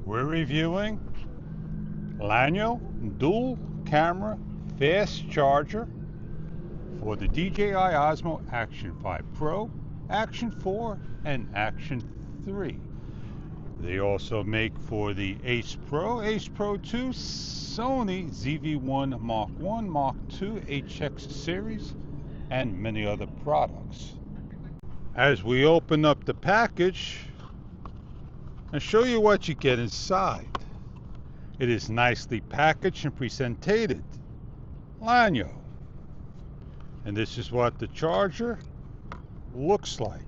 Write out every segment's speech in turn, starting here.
We're reviewing llano dual camera fast charger for the DJI Osmo Action 5 Pro, Action 4, and Action 3. They also make for the Ace Pro, Ace Pro 2, Sony ZV-1 Mark 1, Mark 2, HX series, and many other products. As we open up the package and show you what you get inside, it is nicely packaged and presented. Llano. And this is what the charger looks like.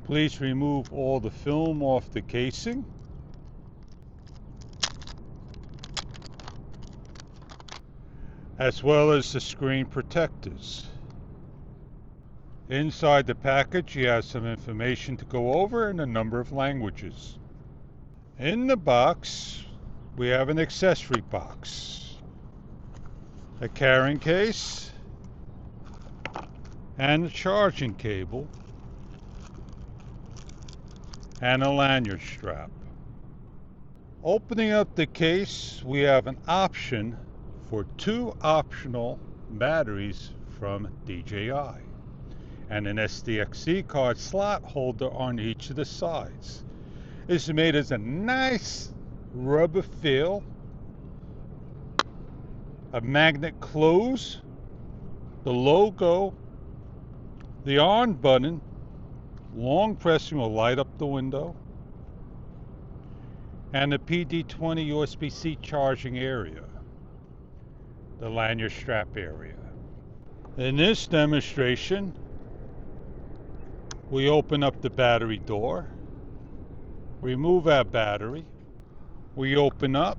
Please remove all the film off the casing. As well as the screen protectors. Inside the package you have some information to go over in a number of languages. In the box we have an accessory box, a carrying case, and a charging cable, and a lanyard strap. Opening up the case, we have an option for 2 optional batteries from DJI and an SDXC card slot holder on each of the sides. This is made as a nice rubber feel, a magnet close, the logo, the on button, long pressing will light up the window, and the PD20 USB-C charging area, the lanyard strap area. In this demonstration, we open up the battery door, remove our battery, we open up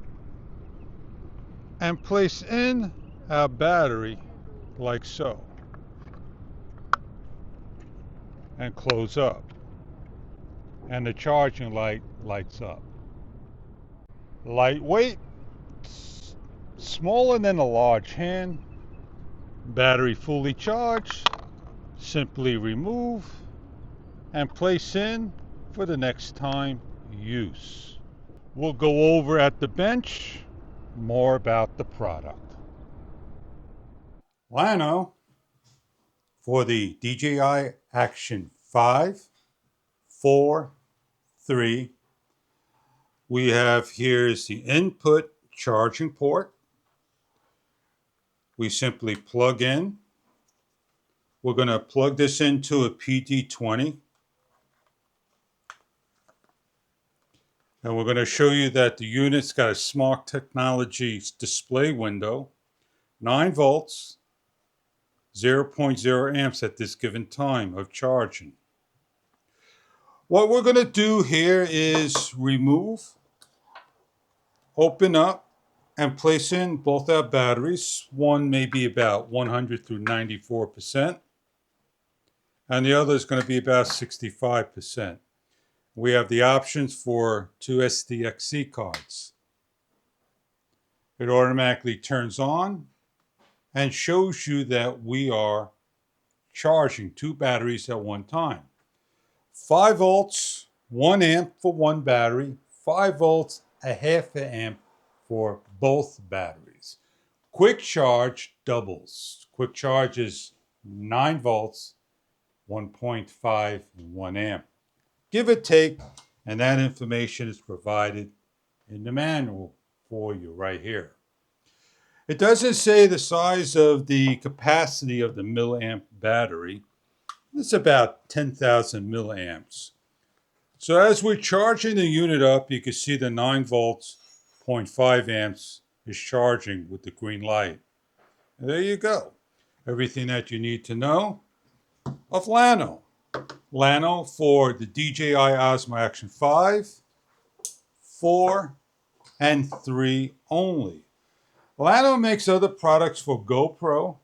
and place in our battery like so, and close up, and the charging light lights up. Lightweight, smaller than a large hand, battery fully charged, simply remove and place in for the next time use. We'll go over at the bench more about the product. Llano for the DJI Action 5, 4, 3. We have here's the input charging port. We simply plug in. We're going to plug this into a PD20. And we're going to show you that the unit's got a Smart Technologies display window, 9 volts, 0.0 amps at this given time of charging. What we're going to do here is remove, open up, and place in both our batteries. One may be about 100 through 94%, and the other is going to be about 65%. We have the options for 2 SDXC cards. It automatically turns on and shows you that we are charging 2 batteries at one time. 5 volts, 1 amp for one battery, 5 volts, a half an amp for both batteries. Quick charge doubles. Quick charge is 9 volts, 1.5, 1 amp. Give or take, and that information is provided in the manual for you right here. It doesn't say the size of the capacity of the milliamp battery. It's about 10,000 milliamps. So as we're charging the unit up, you can see the 9 volts, 0.5 amps is charging with the green light. And there you go. Everything that you need to know of Llano. Llano for the DJI Osmo Action 5, 4, and 3 only. Llano makes other products for GoPro,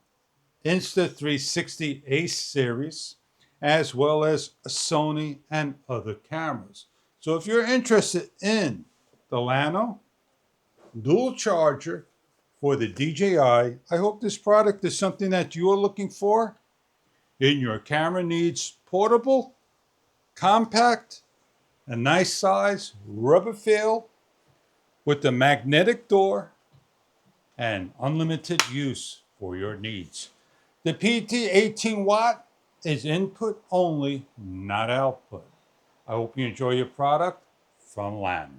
Insta360 Ace series, as well as Sony and other cameras. So if you're interested in the Llano dual charger for the DJI, I hope this product is something that you are looking for in your camera needs. Portable, compact, a nice size, rubber feel, with the magnetic door and unlimited use for your needs. The PT 18 watt is input only, not output. I hope you enjoy your product from Llano.